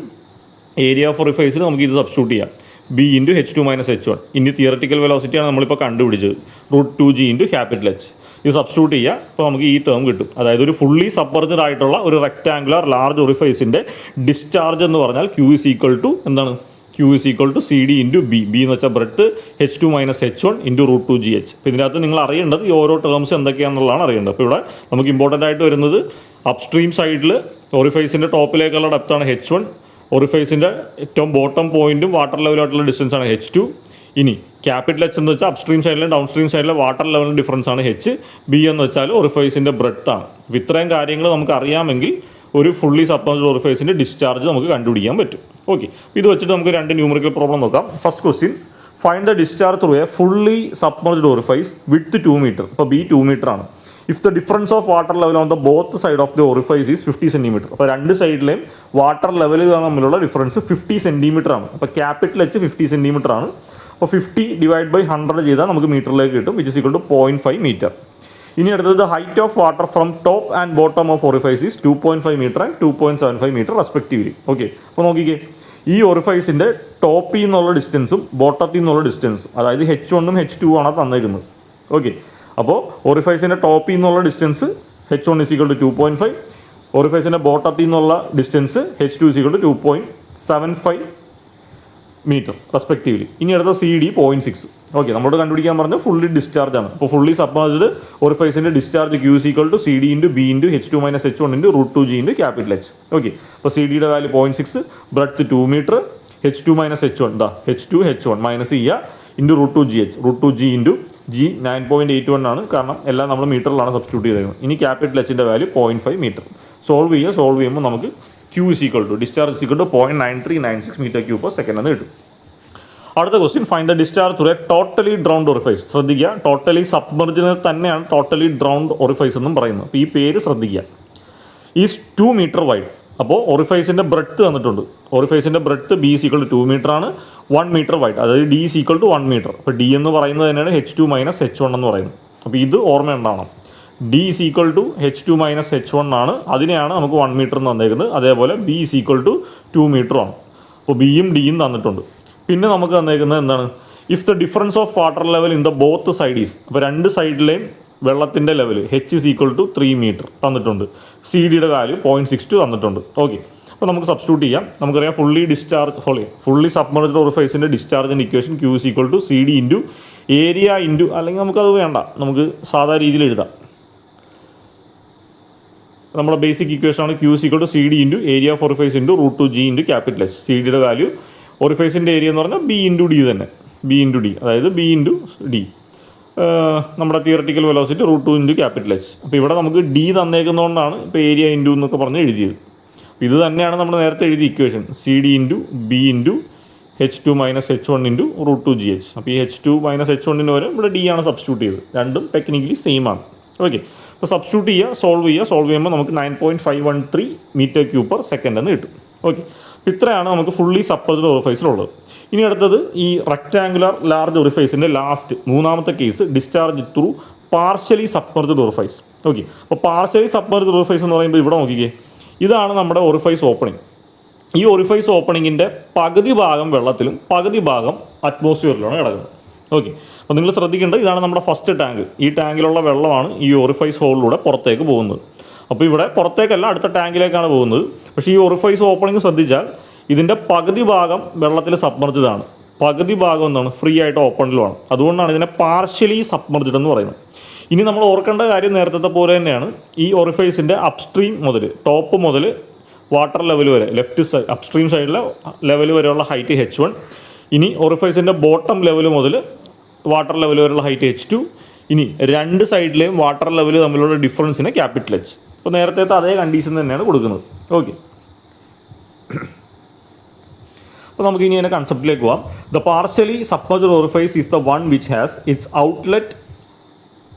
ഏരിയ ഓഫ് ഒറിഫൈസിന് നമുക്ക് ഇത് സബ്സ്റ്റിറ്റ്യൂട്ട് ചെയ്യാം, B into H2 - H1 into theoretical വെലോസിറ്റിയാണ് നമ്മളിപ്പോൾ കണ്ടുപിടിച്ചത്, √2G ഇൻറ്റു ക്യാപിറ്റൽ H. ഇത് സബ്സ്റ്റിറ്റ്യൂട്ട് ചെയ്യുക, അപ്പോൾ നമുക്ക് ഈ ടേം കിട്ടും. അതായത് ഒരു ഫുള്ളി സബ്മർജ്ഡ് ആയിട്ടുള്ള ഒരു റെക്ടാങ്കുലർ ലാർജ് ഒറിഫൈസിൻ്റെ ഡിസ്ചാർജ് എന്ന് പറഞ്ഞാൽ Q is equal to എന്താണ്? Q is equal to CD into B എന്ന് വെച്ചാൽ breadth H2 - H1 into √2GH. അപ്പോൾ ഇതിനകത്ത് നിങ്ങൾ അറിയേണ്ടത് ഈ ഓരോ ടേംസ് എന്തൊക്കെയാണെന്നുള്ളതാണ് അറിയേണ്ടത്. അപ്പോൾ ഇവിടെ നമുക്ക് ഇമ്പോർട്ടൻ്റ് ആയിട്ട് വരുന്നത് അപ്സ്ട്രീം സൈഡിൽ ഒറിഫൈസിൻ്റെ ടോപ്പിലേക്കുള്ള ഡെപ്താണ് H1, ഒറിഫൈസിൻ്റെ ഏറ്റവും ബോട്ടം പോയിൻറ്റും വാട്ടർ ലെവലായിട്ടുള്ള ഡിസ്റ്റൻസാണ് H2. ഇനി ക്യാപിറ്റൽ H എന്ന് വെച്ചാൽ അപ്സ്ട്രീം സൈഡിലും ഡൗൺ സ്ട്രീം സൈഡിലെ വാട്ടർ ലെവലിൻ്റെ ഡിഫറൻസ് ആണ് H. B എന്ന് വെച്ചാൽ ഒറിഫൈസിൻ്റെ ബ്രെഡ്ത്താണ്. അപ്പോൾ ഇത്രയും കാര്യങ്ങൾ നമുക്ക് അറിയാമെങ്കിൽ ഒരു ഫുള്ളി സബ്മർജ്ഡ് ഒറിഫൈസിൻ്റെ ഡിസ്ചാർജ് നമുക്ക് കണ്ടുപിടിക്കാൻ പറ്റും. ഓക്കെ, ഇത് വെച്ചിട്ട് നമുക്ക് 2 ന്യൂമറിക്കൽ പ്രോബ്ലം നോക്കാം. First question, find the discharge through a fully submerged orifice with 2 metre. അപ്പോൾ B 2 മീറ്റർ ആണ്. If the difference of water level on the both side of the orifice is 50 centimetre. അപ്പോൾ രണ്ട് സൈഡിലെയും water level തമ്മിലുള്ള difference 50 centimetre ആണ്. അപ്പോൾ capital H 50 centimetre ആണ്. അപ്പോൾ 50 / 100 ചെയ്താൽ നമുക്ക് മീറ്ററിലേക്ക് കിട്ടും, which is equal to 0.5 metre. ഇനി അടുത്തത് height of water from top and bottom of orifice is 2.5 metre and 2.75 metre respectively. Okay, അപ്പോൾ നോക്കിക്കേ, ഈ ഒറിഫൈസിൻ്റെ ടോപ്പിൽ നിന്നുള്ള ഡിസ്റ്റൻസും ബോട്ടത്തിൽ നിന്നുള്ള ഡിസ്റ്റൻസും, അതായത് H1 ഉം H2 ആണ് തന്നേക്കുന്നത്. ഓക്കെ, അപ്പോൾ ഒറിഫൈസിൻ്റെ ടോപ്പിൽ നിന്നുള്ള distance H1 is equal to 2.5, ഒറിഫൈസിൻ്റെ ബോട്ടത്തിൽ നിന്നുള്ള distance H2 is equal to 2.75 metre respectively. ഇനി അടുത്ത CD 0.6. ഓക്കെ, നമ്മളോട് കണ്ടുപിടിക്കാൻ പറഞ്ഞാൽ ഫുള്ളി ഡിസ്ചാർജ് ആണ്. അപ്പോൾ ഫുള്ളി സബ്മർജ്ഡ് ഒറിഫൈസിൻ്റെ discharge Q is equal to CD into B into H2 - H1 into √2G into capital H. Okay, അപ്പോൾ CDയുടെ value 0.6, breadth 2 metre, H2 - H1 H2 H1 minus ചെയ്യുക into √2G into G 9.81 ആണ്, കാരണം എല്ലാം നമ്മൾ മീറ്ററിലാണ് substitute ചെയ്തേക്കുന്നത്. ഇനി ക്യാപിറ്റൽ Hൻ്റെ വാല്യൂ 0.5 മീറ്റർ. സോൾവ് ചെയ്യുമ്പോൾ നമുക്ക് Q is equal to discharge is equal to 0.9396 metre cube per second എന്ന് കിട്ടും. അടുത്ത question, find the discharge through a totally drowned orifice. ശ്രദ്ധിക്കുക, ടോട്ടലി സബ്മർജിനെ തന്നെയാണ് ടോട്ടലി ഡ്രൗണ്ട് ഒറിഫൈസ് എന്നും പറയുന്നത്. അപ്പോൾ ഈ പേര് ശ്രദ്ധിക്കുക. Is 2 metre wide. അപ്പോൾ ഒറിഫൈസിൻ്റെ ബ്രെഡ്ത്ത് തന്നിട്ടുണ്ട്. ഒറിഫൈസിൻ്റെ breadth B is equal to 2 metre ആണ്, 1 മീറ്റർ വൈഡ്, അതായത് D is equal to 1 metre. അപ്പോൾ D എന്ന് പറയുന്നത് തന്നെയാണ് H2 - H1 എന്ന് പറയുന്നത്. അപ്പോൾ ഇത് ഓർമ്മയുണ്ടാവണം. D is equal to H2 - H1 ആണ്, അതിനെയാണ് നമുക്ക് 1 മീറ്റർ എന്ന് തന്നേക്കുന്നത്. അതേപോലെ B is equal to 2 metre ആണ്. അപ്പോൾ Bയും Dയും തന്നിട്ടുണ്ട്. പിന്നെ നമുക്ക് തന്നേക്കുന്നത് എന്താണ്? If the difference of water level in the both side is, അപ്പോൾ രണ്ട് സൈഡിലെയും വെള്ളത്തിൻ്റെ level H is equal to 3 metre തന്നിട്ടുണ്ട്. CDയുടെ വാല്യൂ 0.62 തന്നിട്ടുണ്ട്. ഓക്കെ, അപ്പോൾ നമുക്ക് സബ്സ്റ്റിറ്റ്യൂട്ട് ചെയ്യാം. നമുക്കറിയാം ഫുള്ളി സബ്മർജ്ഡ് ഒറിഫൈസിൻ്റെ ഡിസ്ചാർജിൻ്റെ equation Q is equal to CD into area into, അല്ലെങ്കിൽ നമുക്കത് വേണ്ട, നമുക്ക് സാധാ രീതിയിൽ എഴുതാം. നമ്മുടെ ബേസിക് ഇക്വേഷൻ ആണ് Q is equal to CD into area of orifice into √2G into capital H. CDയുടെ വാല്യൂ, ഒറിഫൈസിൻ്റെ ഏരിയ എന്ന് പറഞ്ഞാൽ B ഇൻറ്റു D തന്നെ, B ഇൻറ്റു D, അതായത് B ഇൻറ്റു D. നമ്മുടെ theoretical velocity √2 into capital H. അപ്പോൾ ഇവിടെ നമുക്ക് D തന്നേക്കുന്നതുകൊണ്ടാണ് ഇപ്പോൾ ഏരിയ ഇൻറ്റു എന്നൊക്കെ പറഞ്ഞ് എഴുതിയത്. ഇത് തന്നെയാണ് നമ്മൾ നേരത്തെ എഴുതിയ equation, CD into B into H2 - H1 into √2GH. അപ്പോൾ ഈ H2 - H1 വരെ ഇവിടെ D ആണ് സബ്സ്റ്റിറ്റ്യൂട്ട് ചെയ്തത്. രണ്ടും ടെക്നിക്കലി സെയിം ആണ്. ഓക്കെ, അപ്പോൾ സബ്സ്റ്റിറ്റ്യൂട്ട് ചെയ്യുക, സോൾവ് ചെയ്യുമ്പോൾ നമുക്ക് 9.513 മീറ്റർ ക്യൂബ് പെർ സെക്കൻഡ് എന്ന് കിട്ടും. ഓക്കെ, ഇത്രയാണ് നമുക്ക് ഫുള്ളി സബ്മർജ്ഡ് ഒറിഫൈസിലുള്ളത്. ഇനി അടുത്തത് ഈ റെക്ടാങ്കുലർ ലാർജ് ഒറിഫൈസിൻ്റെ ലാസ്റ്റ് മൂന്നാമത്തെ case, discharge through partially submerged orifice. Okay, അപ്പോൾ പാർഷ്യലി സബ്മർജ്ഡ് ഒറിഫൈസ് എന്ന് പറയുമ്പോൾ ഇവിടെ നോക്കിക്കേ, ഇതാണ് നമ്മുടെ ഒറിഫൈസ് ഓപ്പണിംഗ്. ഈ ഒറിഫൈസ് ഓപ്പണിങ്ങിൻ്റെ പകുതി ഭാഗം വെള്ളത്തിലും പകുതി ഭാഗം അറ്റ്മോസ്ഫിയറിലാണ് കിടക്കുന്നത്. ഓക്കെ, അപ്പോൾ നിങ്ങൾ ശ്രദ്ധിക്കേണ്ടത്, ഇതാണ് നമ്മുടെ ഫസ്റ്റ് ടാങ്ക്. ഈ ടാങ്കിലുള്ള വെള്ളമാണ് ഈ ഒറിഫൈസ് ഹോളിലൂടെ പുറത്തേക്ക് പോകുന്നത്. അപ്പോൾ ഇവിടെ പുറത്തേക്കല്ല, അടുത്ത ടാങ്കിലേക്കാണ് പോകുന്നത്. പക്ഷേ ഈ ഒറിഫൈസ് ഓപ്പണിംഗ് ശ്രദ്ധിച്ചാൽ ഇതിൻ്റെ പകുതി ഭാഗം വെള്ളത്തിൽ സബ്മർജ്ഡാണ്, പകുതി ഭാഗം എന്താണ് ഫ്രീ ആയിട്ട് ഓപ്പണിലുമാണ്. അതുകൊണ്ടാണ് ഇതിനെ പാർഷ്യലി സബ്മർജ്ഡ് എന്ന് പറയുന്നത്. ഇനി നമ്മൾ ഓർക്കേണ്ട കാര്യം നേരത്തെ പോലെ തന്നെയാണ്, ഈ ഒറിഫൈസിൻ്റെ അപ്സ്ട്രീം മുതൽ ടോപ്പ് മുതൽ വാട്ടർ ലെവൽ വരെ, ലെഫ്റ്റ് സൈഡ് അപ്സ്ട്രീം സൈഡിലെ ലെവൽ വരെയുള്ള ഹൈറ്റ് H1. ഇനി ഒറിഫൈസിൻ്റെ ബോട്ടം ലെവൽ മുതൽ വാട്ടർ ലെവൽ വരെയുള്ള ഹൈറ്റ് H2. ഇനി രണ്ട് സൈഡിലെയും വാട്ടർ ലെവൽ തമ്മിലുള്ള ഡിഫറൻസിന് ക്യാപിറ്റൽ H. അപ്പോൾ നേരത്തെ അതേ കണ്ടീഷൻ തന്നെയാണ് കൊടുക്കുന്നത്. ഓക്കെ, അപ്പോൾ നമുക്ക് ഇനി അതിൻ്റെ കൺസെപ്റ്റിലേക്ക് പോകാം. The partially submerged orifice is the one which has its outlet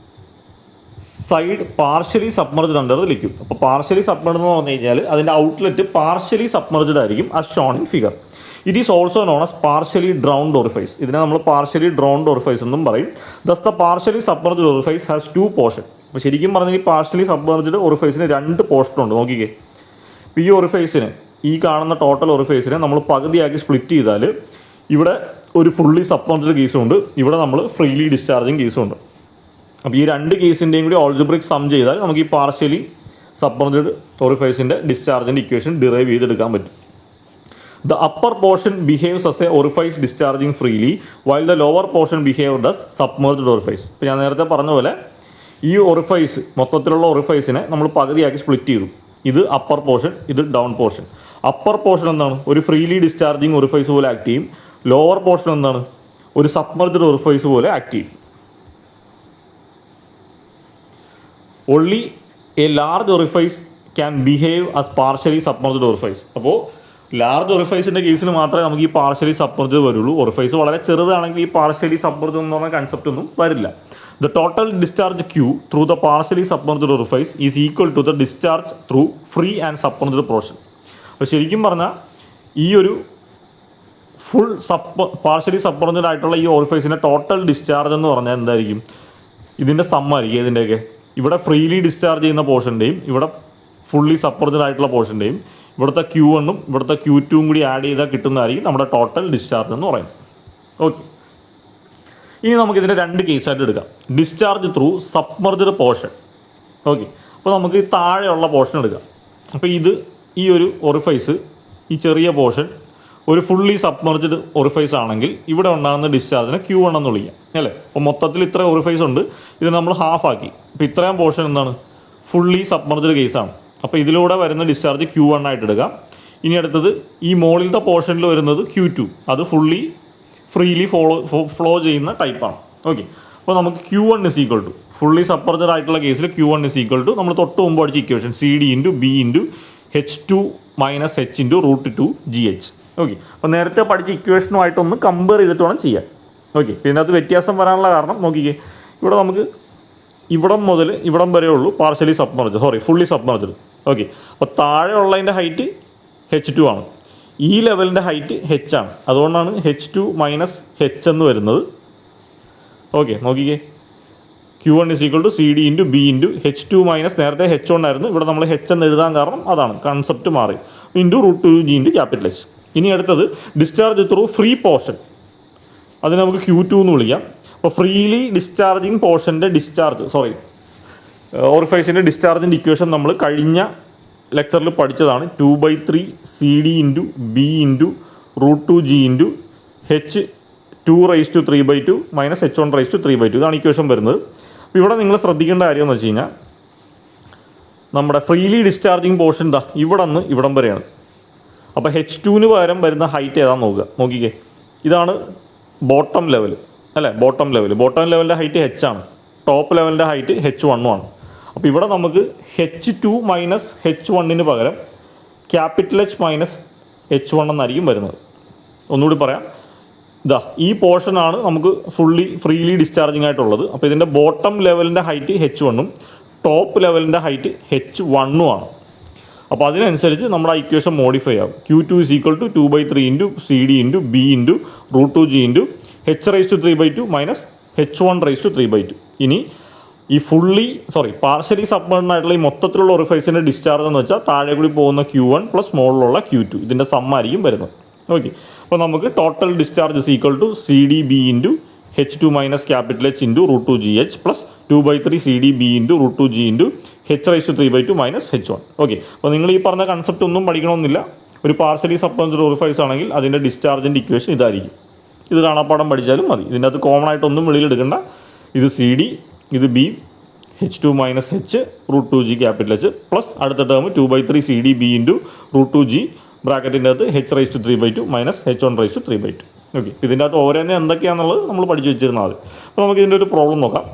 side partially submerged under the liquid. അപ്പോൾ പാർഷ്യലി സബ്മർജ്ഡ് എന്ന് പറഞ്ഞു കഴിഞ്ഞാൽ അതിൻ്റെ ഔട്ട്ലെറ്റ് പാർഷ്യലി സബ്മർജ്ഡ് ആയിരിക്കും as shown in figure. It is also known as partially drowned orifice. ഇതിനെ നമ്മൾ partially drowned orifice എന്നും പറയും. Thus the partially submerged orifice has 2 portion. അപ്പോൾ ശരിക്കും പറഞ്ഞാൽ ഈ പാർഷ്യലി സബ്മർജ്ഡ് ഓറിഫൈസിന് 2 പോർഷൻ ഉണ്ട്. നോക്കിക്കേ, ഇപ്പോൾ ഈ ഓറിഫൈസിന്, ഈ കാണുന്ന ടോട്ടൽ ഓറിഫൈസിനെ നമ്മൾ പകുതിയാക്കി സ്പ്ലിറ്റ് ചെയ്താൽ ഇവിടെ ഒരു ഫുള്ളി സബ്മർജ്ഡ് കേസും ഉണ്ട്, ഇവിടെ നമ്മൾ ഫ്രീലി ഡിസ്ചാർജിങ് കേസും ഉണ്ട്. അപ്പോൾ ഈ 2 കേസിൻ്റെയും കൂടി ഓൾജിബ്രിക് സം ചെയ്താൽ നമുക്ക് ഈ പാർഷ്യലി സബ്മർജ്ഡ് ഓറിഫൈസിൻ്റെ ഡിസ്ചാർജിൻ്റെ ഇക്വേഷൻ ഡിറൈവ് ചെയ്തെടുക്കാൻ പറ്റും. The upper portion behaves as A orifice discharging freely while the lower portion behave does submerged orifice. ഇപ്പോൾ ഞാൻ നേരത്തെ പറഞ്ഞ പോലെ ഈ ഓറിഫൈസ്, മൊത്തത്തിലുള്ള ഓറിഫൈസിനെ നമ്മൾ പകുതിയാക്കി സ്പ്ലിറ്റ് ചെയ്തു. ഇത് അപ്പർ പോർഷൻ, ഇത് ഡൗൺ പോർഷൻ. അപ്പർ പോർഷൻ എന്താണ്? ഒരു ഫ്രീലി ഡിസ്ചാർജിങ് ഓറിഫൈസ് പോലെ ആക്ട് ചെയ്യും. ലോവർ പോർഷൻ എന്താണ്? ഒരു സബ്മർജ്ഡ് ഓറിഫൈസ് പോലെ ആക്ട് ചെയ്യും. Only A large orifice can behave as partially submerged orifice. അപ്പോൾ ലാർജ് ഓറിഫൈസിൻ്റെ കേസിൽ മാത്രമേ നമുക്ക് ഈ പാർഷ്യലി സബ്മർജ്ഡ് വരുള്ളൂ. ഓറിഫൈസ് വളരെ ചെറുതാണെങ്കിൽ ഈ പാർഷ്യലി സബ്മർജ്ഡ് എന്ന് പറഞ്ഞ കൺസെപ്റ്റ് ഒന്നും വരില്ല. The total discharge Q through the partially submerged orifice is equal to the discharge through free and submerged portion. അപ്പോൾ ശരിക്കും പറഞ്ഞാൽ ഈ ഒരു ഫുൾ പാർഷ്യലി സബ്മർജ്ഡ് ആയിട്ടുള്ള ഈ ഓറിഫൈസിൻ്റെ ടോട്ടൽ ഡിസ്ചാർജ് എന്ന് പറഞ്ഞാൽ എന്തായിരിക്കും? ഇതിൻ്റെ സമ്മായിരിക്കും. ഇതിൻ്റെയൊക്കെ ഇവിടെ ഫ്രീലി ഡിസ്ചാർജ് ചെയ്യുന്ന പോർഷൻ്റെയും ഇവിടെ ഫുള്ളി സബ്മർജ്ഡ് ആയിട്ടുള്ള പോർഷൻ്റെയും ഇവിടുത്തെ Q1ഉം ഇവിടുത്തെ Q2ഉം കൂടി ആഡ് ചെയ്താൽ കിട്ടുന്നതായിരിക്കും നമ്മുടെ ടോട്ടൽ ഡിസ്ചാർജ് എന്ന് പറയുന്നത്. ഓക്കെ, ഇനി നമുക്കിതിൻ്റെ 2 കേസായിട്ട് എടുക്കാം. Discharge through submerged portion. Okay, അപ്പോൾ നമുക്ക് ഈ താഴെയുള്ള പോർഷൻ എടുക്കാം. അപ്പോൾ ഇത് ഈ ഒരു ഓറിഫൈസ്, ഈ ചെറിയ പോർഷൻ ഒരു ഫുള്ളി സബ്മർജ്ഡ് ഓറിഫൈസ് ആണെങ്കിൽ ഇവിടെ ഉണ്ടാകുന്ന ഡിസ്ചാർജിനെ Q1 എന്ന് വിളിക്കാം, അല്ലേ? അപ്പോൾ മൊത്തത്തിൽ ഇത്ര ഓറിഫൈസ് ഉണ്ട്, ഇത് നമ്മൾ ഹാഫ് ആക്കി. അപ്പോൾ ഇത്രയും പോർഷൻ എന്താണ്? ഫുള്ളി സബ്മർജ്ഡ് കേസാണ്. അപ്പോൾ ഇതിലൂടെ വരുന്ന ഡിസ്ചാർജ് Q1 ആയിട്ട് എടുക്കാം. ഇനി അടുത്തത് ഈ മുകളിലത്തെ പോർഷനിൽ വരുന്നത് Q2, അത് ഫ്രീലി ഫ്ലോ ചെയ്യുന്ന ടൈപ്പാണ്. ഓക്കെ, അപ്പോൾ നമുക്ക് Q1 is equal to, fully submerged ആയിട്ടുള്ള കേസിൽ Q1 ഇസ് ഈക്വൽ ടു നമ്മൾ തൊട്ട് മുമ്പ് പഠിച്ച equation CD into B into H2 minus H into √2GH. Okay, അപ്പോൾ നേരത്തെ പഠിച്ച ഇക്വേഷനുമായിട്ടൊന്ന് കമ്പയർ ചെയ്തിട്ട് വേണം ചെയ്യാൻ. ഓക്കെ, പിന്നെ ഇതിനകത്ത് വ്യത്യാസം വരാനുള്ള കാരണം നോക്കിക്കേ, ഇവിടെ നമുക്ക് ഇവിടം മുതൽ ഇവിടം വരെ ഉള്ളൂ partially submerged, fully submerged. Okay, അപ്പോൾ താഴെ ഉള്ളതിൻ്റെ ഹൈറ്റ് H2 ആണ്, ഈ ലെവലിൻ്റെ ഹൈറ്റ് H ആണ്. അതുകൊണ്ടാണ് H2 മൈനസ് H എന്ന് വരുന്നത്. ഓക്കെ, നോക്കിക്കേ, Q1 is equal to CD into B into H2 minus നേരത്തെ H1 ആയിരുന്നു, ഇവിടെ നമ്മൾ H എന്ന് എഴുതാൻ കാരണം അതാണ്, കൺസെപ്റ്റ് മാറി, into √2G into capital H. ഇനി അടുത്തത് ഡിസ്ചാർജ് ത്രൂ ഫ്രീ പോർഷൻ, അതിന് നമുക്ക് Q2 എന്ന് വിളിക്കാം. അപ്പോൾ ഫ്രീലി ഡിസ്ചാർജിങ് പോർഷൻ്റെ ഓറിഫൈസിൻ്റെ ഡിസ്ചാർജിൻ്റെ ഇക്വേഷൻ നമ്മൾ കഴിഞ്ഞ ലെക്ചറിൽ പഠിച്ചതാണ്. 2/3 CD into B into √2G into H2⁵3/2 minus H1⁵3/2. ഇതാണ് ഇക്വേഷൻ വരുന്നത്. അപ്പോൾ ഇവിടെ നിങ്ങൾ ശ്രദ്ധിക്കേണ്ട കാര്യം എന്ന് വെച്ച് കഴിഞ്ഞാൽ നമ്മുടെ ഫ്രീലി ഡിസ്ചാർജിങ് പോർഷൻ ഇവിടെ നിന്ന് ഇവിടം വരെയാണ്. അപ്പോൾ H2ന് പകരം വരുന്ന ഹൈറ്റ് ഏതാണെന്ന് നോക്കിക്കേ, ഇതാണ് ബോട്ടം ലെവൽ, അല്ലേ? ബോട്ടം ലെവലിൻ്റെ ഹൈറ്റ് H ആണ്, ടോപ്പ് ലെവലിൻ്റെ ഹൈറ്റ് H1 ആണ്. അപ്പോൾ ഇവിടെ നമുക്ക് H2 മൈനസ് H1ന് പകരം ക്യാപിറ്റൽ H മൈനസ് H1 എന്നായിരിക്കും വരുന്നത്. ഒന്നുകൂടി പറയാം, ഈ പോർഷനാണ് നമുക്ക് ഫ്രീലി ഡിസ്ചാർജിങ് ആയിട്ടുള്ളത്. അപ്പോൾ ഇതിൻ്റെ ബോട്ടം ലെവലിൻ്റെ ഹൈറ്റ് H1ഉം ടോപ്പ് ലെവലിൻ്റെ ഹൈറ്റ് H1 ആണ്. അപ്പോൾ അതിനനുസരിച്ച് നമ്മുടെ ആ ഇക്വേഷൻ മോഡിഫൈ ആകും. Q2 is equal to 2/3 into CD into B into √2G into H⁵3/2 minus H1⁵3/2. ഇനി ഈ പാർഷ്യലി സബ്മർജ്ഡ് ആയിട്ടുള്ള ഈ മൊത്തത്തിലുള്ള ഓറിഫൈസിൻ്റെ ഡിസ്ചാർജ് എന്ന് വെച്ചാൽ താഴെ കൂടി പോകുന്ന Q1 പ്ലസ് മുകളിലുള്ള Q2, ഇതിൻ്റെ സമ്മായിരിക്കും വരുന്നത്. ഓക്കെ, അപ്പോൾ നമുക്ക് total discharge is equal to CD B into H2 minus capital H into √2GH plus 2/3 CD B into √2G into H⁵3/2 minus H1. Okay, അപ്പോൾ നിങ്ങൾ ഈ പറഞ്ഞ കൺസെപ്റ്റ് ഒന്നും പഠിക്കണമെന്നില്ല. ഒരു പാർഷ്യലി സബ്മർജ്ഡ് ഓറിഫൈസ് ആണെങ്കിൽ അതിൻ്റെ ഡിസ്ചാർജിൻ്റെ ഇക്വേഷൻ ഇതായിരിക്കും. ഇത് കാണാപ്പാടം പഠിച്ചാലും മതി. ഇതിൻ്റെ അകത്ത് കോമൺ ആയിട്ടൊന്നും വെളിയിലെടുക്കണ്ട. ഇത് CD, ഇത് B, H2 minus H √2G capital H plus അടുത്ത term 2/3 CD B into √2G ബ്രാക്കറ്റിൻ്റെ അകത്ത് H⁵3/2 മൈനസ് H1⁵3/2. ഓക്കെ, ഇതിൻ്റെ അകത്ത് ഓരോന്നെ എന്തൊക്കെയാണെന്നുള്ളത് നമ്മൾ പഠിച്ചു വെച്ചിരുന്നാൽ മതി. അപ്പോൾ നമുക്ക് ഇതിൻ്റെ ഒരു പ്രോബ്ലം നോക്കാം.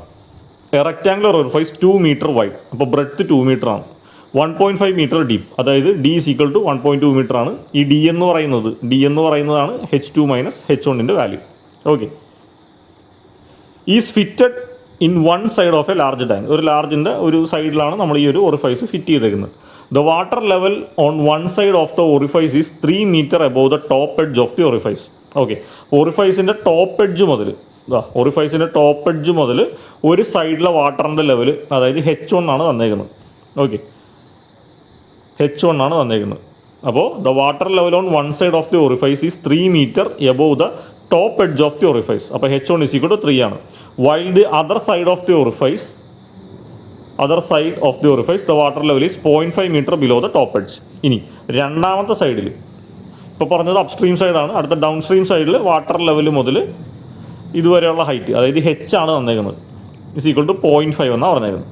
A rectangular orifice 2 metre wide, അപ്പോൾ ബ്രെഡ്ത്ത് 2 മീറ്റർ ആണ്, 1.5 മീറ്റർ ഡീപ്പ്, അതായത് D is equal to 1.2 metre ആണ്. ഈ D എന്ന് പറയുന്നതാണ് H2 മൈനസ് H1ൻ്റെ value. Okay, is fitted in one side of a large tank. ഒരു ലാർജിൻ്റെ ഒരു സൈഡിലാണ് നമ്മൾ ഈ ഒരു ഓറിഫൈസ് ഫിറ്റ് ചെയ്തേക്കുന്നത്. The water level on one side of the orifice is 3 metre above the top edge of the orifice. Okay, ഓറിഫൈസിൻ്റെ ടോപ്പ് എഡ്ജ് മുതൽ ഓറിഫൈസിൻ്റെ ടോപ്പ് എഡ്ജ് മുതൽ ഒരു സൈഡിലെ വാട്ടറിൻ്റെ ലെവൽ, അതായത് H1 ആണ് തന്നേക്കുന്നത്. ഓക്കെ, H1 ആണ് തന്നേക്കുന്നത്. അപ്പോൾ the water level on one side of the orifice is 3 metre above the top edge of the orifice. അപ്പോൾ H1 = 3 ആണ്. While the other side of the orifice the water level is 0.5 metre below the top edge. ഇനി രണ്ടാമത്തെ സൈഡിൽ, ഇപ്പോൾ പറഞ്ഞത് upstream സൈഡാണ്, അടുത്ത downstream സൈഡിൽ വാട്ടർ ലെവൽ മുതൽ ഇതുവരെയുള്ള ഹൈറ്റ്, അതായത് H ആണ് തന്നേക്കുന്നത്, = 0.5 എന്നാണ് പറഞ്ഞേക്കുന്നത്.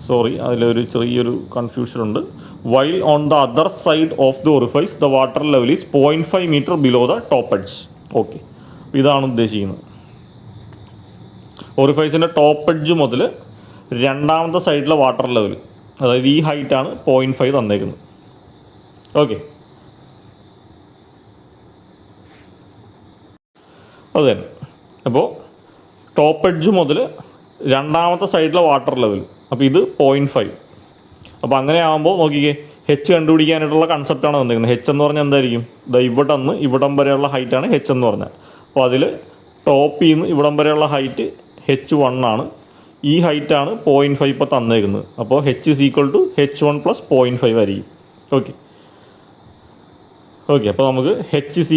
സോറി, അതിലൊരു ചെറിയൊരു കൺഫ്യൂഷൻ ഉണ്ട്. While on the other side of the orifice the water level is 0.5 metre below the top edge. Okay, ഇതാണ് ഉദ്ദേശിക്കുന്നത്. ഓറിഫൈസിൻ്റെ ടോപ്പ് എഡ്ജ് മുതൽ രണ്ടാമത്തെ സൈഡിലെ വാട്ടർ ലെവൽ, അതായത് ഈ ഹൈറ്റാണ് 0.5 തന്നേക്കുന്നത്. ഓക്കെ, അത് തന്നെ. അപ്പോൾ ടോപ്പ് എഡ്ജ് മുതൽ രണ്ടാമത്തെ സൈഡിലെ വാട്ടർ ലെവൽ, അപ്പോൾ ഇത് 0.5. അപ്പോൾ അങ്ങനെ ആകുമ്പോൾ നോക്കിക്കേ, H കണ്ടുപിടിക്കാനായിട്ടുള്ള കൺസെപ്റ്റാണ് തന്നിരിക്കുന്നത്. H എന്ന് പറഞ്ഞാൽ എന്തായിരിക്കും? ഇവിടെ നിന്ന് ഇവിടം വരെയുള്ള ഹൈറ്റാണ് H എന്ന് പറഞ്ഞാൽ. അപ്പോൾ അതിൽ ടോപ്പിൽ നിന്ന് ഇവിടം വരെയുള്ള ഹൈറ്റ് H1 ആണ്. ഈ ഹൈറ്റാണ് 0.5 ഇപ്പോൾ തന്നേക്കുന്നത്. അപ്പോൾ H = H1 + 0.5 ആയിരിക്കും. ഓക്കെ, അപ്പോൾ നമുക്ക് H =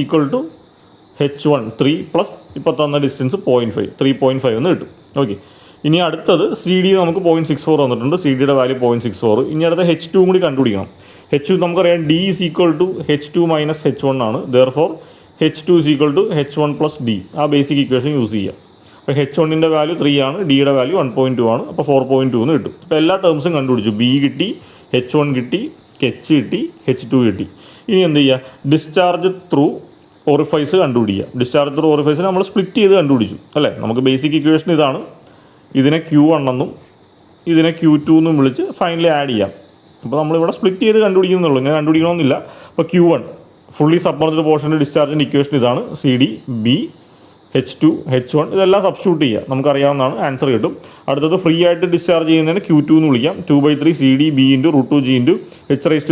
H1 3 പ്ലസ് ഇപ്പോൾ തന്ന ഡിസ്റ്റൻസ് 0.5, 3.5 എന്ന് കിട്ടും. ഓക്കെ, ഇനി അടുത്തത് CD നമുക്ക് 0.64 വന്നിട്ടുണ്ട്. CD-യുടെ വാല്യൂ 0.64. ഇനി അടുത്ത H2 കൂടി കണ്ടുപിടിക്കണം. H2 നമുക്കറിയാം D = H2 - H1 ആണ്. Therefore H2 = H1 + D. ആ ബേസിക് ഇക്വേഷൻ യൂസ് ചെയ്യാം. അപ്പോൾ H1-ൻ്റെ വാല്യൂ 3 ആണ്, D-യുടെ വാല്യൂ 1.2 ആണ്. അപ്പോൾ 4.2 എന്ന് കിട്ടും. അപ്പോൾ എല്ലാ ടേംസും കണ്ടുപിടിച്ചു. B കിട്ടി, H1 കിട്ടി, H കിട്ടി, H2 കിട്ടി. ഇനി എന്ത് ചെയ്യുക? ഡിസ്ചാർജ് ത്രൂ ഓറിഫൈസ് കണ്ടുപിടിക്കുക. ഡിസ്ചാർജ് ത്രൂ ഓറിഫൈസിന് നമ്മൾ സ്പ്ലിറ്റ് ചെയ്ത് കണ്ടുപിടിച്ചു അല്ലേ? നമുക്ക് ബേസിക് ഇക്വേഷൻ ഇതാണ്. ഇതിനെ Q1 എന്നും ഇതിനെ Q2 എന്നും വിളിച്ച് ഫൈനലി ആഡ് ചെയ്യാം. അപ്പോൾ നമ്മളിവിടെ സ്പ്ലിറ്റ് ചെയ്ത് കണ്ടുപിടിക്കുന്നുള്ളൂ, ഇങ്ങനെ കണ്ടുപിടിക്കണമെന്നില്ല. അപ്പോൾ Q1 ഫുള്ളി സബ്മർജ്ഡ് പോർഷൻ്റെ ഡിസ്ചാർജിൻ്റെ ഇക്വേഷൻ ഇതാണ്. CD, B, H2, H1 ഇതെല്ലാം സബ്സ്റ്റിറ്റ്യൂട്ട് ചെയ്യുക, നമുക്കറിയാവുന്നതാണ്, ആൻസർ കിട്ടും. അടുത്തത് ഫ്രീ ആയിട്ട് ഡിസ്ചാർജ് ചെയ്യുന്നതിന് Q2 എന്ന് വിളിക്കാം. 2/3 CD B × √2G × H⁻³ -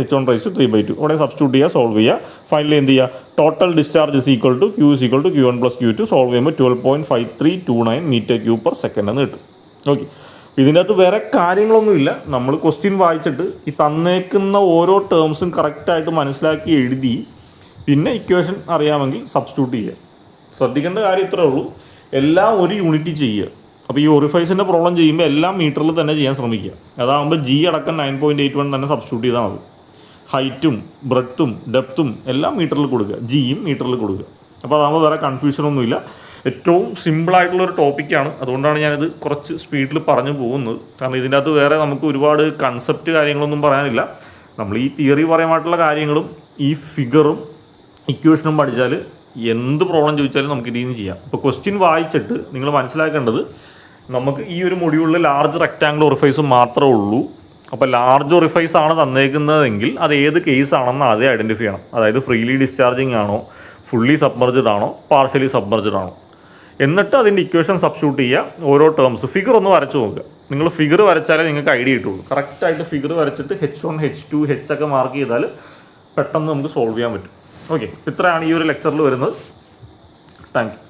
H1/3/2. അവിടെ സബ്സ്റ്റിറ്റ്യൂട്ട് ചെയ്യുക, സോൾവ് ചെയ്യുക. ഫൈനലി എന്ത് ചെയ്യുക? Total discharge Q = Q1 + Q2. Solve ചെയ്യുമ്പോൾ 12.5329 m3/s എന്ന് കിട്ടും. ഓക്കെ, ഇതിൻ്റെ അകത്ത് വേറെ കാര്യങ്ങളൊന്നുമില്ല. നമ്മൾ ക്വസ്റ്റ്യൻ വായിച്ചിട്ട് ഈ തന്നേക്കുന്ന ഓരോ ടേംസും കറക്റ്റായിട്ട് മനസ്സിലാക്കി എഴുതി, പിന്നെ ഇക്വേഷൻ അറിയാമെങ്കിൽ സബ്സ്റ്റിറ്റ്യൂട്ട് ചെയ്യുക. ശ്രദ്ധിക്കേണ്ട കാര്യം ഇത്രേ ഉള്ളൂ, എല്ലാം ഒരു യൂണിറ്റ് ചെയ്യുക. അപ്പോൾ ഈ ഓറിഫൈസിൻ്റെ പ്രോബ്ലം ചെയ്യുമ്പോൾ എല്ലാം മീറ്ററിൽ തന്നെ ചെയ്യാൻ ശ്രമിക്കുക. അതാകുമ്പോൾ G അടക്കം 9.81 തന്നെ സബ്സ്റ്റിറ്റ്യൂട്ട് ചെയ്താൽ മതി. ഹൈറ്റും ബ്രെഡ്ത്തും ഡെപ്ത്തും എല്ലാം മീറ്ററിൽ കൊടുക്കുക, Gയും മീറ്ററിൽ കൊടുക്കുക. അപ്പോൾ അതാകുമ്പോൾ വേറെ കൺഫ്യൂഷനൊന്നുമില്ല. ഏറ്റവും സിമ്പിളായിട്ടുള്ളൊരു ടോപ്പിക്കാണ്, അതുകൊണ്ടാണ് ഞാനിത് കുറച്ച് സ്പീഡിൽ പറഞ്ഞു പോകുന്നത്. കാരണം ഇതിൻ്റെ അകത്ത് വേറെ നമുക്ക് ഒരുപാട് കൺസെപ്റ്റ് കാര്യങ്ങളൊന്നും പറയാനില്ല. നമ്മൾ ഈ തിയറി പരമായിട്ടുള്ള കാര്യങ്ങളും ഈ ഫിഗറും ഇക്വേഷനും പഠിച്ചാൽ എന്ത് പ്രോബ്ലം ചോദിച്ചാലും നമുക്ക് ഇതിൽ നിന്ന് ചെയ്യാം. ഇപ്പോൾ ക്വസ്റ്റ്യൻ വായിച്ചിട്ട് നിങ്ങൾ മനസ്സിലാക്കേണ്ടത്, നമുക്ക് ഈ ഒരു മൊഡ്യൂളിൽ ലാർജ് റെക്റ്റാങ്കിൾ ഓറിഫൈസ് മാത്രമേ ഉള്ളൂ. അപ്പോൾ ലാർജ് ഓറിഫൈസ് ആണ് തന്നേക്കുന്നതെങ്കിൽ അത് ഏത് കേസ് ആണെന്ന് ആദ്യം ഐഡൻറ്റിഫൈ ചെയ്യണം. അതായത് ഫ്രീലി ഡിസ്ചാർജിങ് ആണോ, ഫുള്ളി സബ്മർജ്ഡ് ആണോ, പാർഷ്യലി സബ്മർജ്ഡ് ആണോ. എന്നിട്ട് അതിൻ്റെ ഇക്വേഷൻ സബ്സ്റ്റിറ്റ്യൂട്ട് ചെയ്യുക. ഓരോ ടേംസ് ഫിഗർ ഒന്ന് വരച്ച് നോക്കുക. നിങ്ങൾ ഫിഗർ വരച്ചാലേ നിങ്ങൾക്ക് ഐഡിയ കിട്ടുള്ളൂ. കറക്റ്റായിട്ട് ഫിഗർ വരച്ചിട്ട് H1, H2, H ഒക്കെ മാർക്ക് ചെയ്താൽ പെട്ടെന്ന് നമുക്ക് സോൾവ് ചെയ്യാൻ പറ്റും. ഓക്കെ, ഇത്രയാണ് ഈ ഒരു ലെക്ചറിൽ വരുന്നത്. Thank you.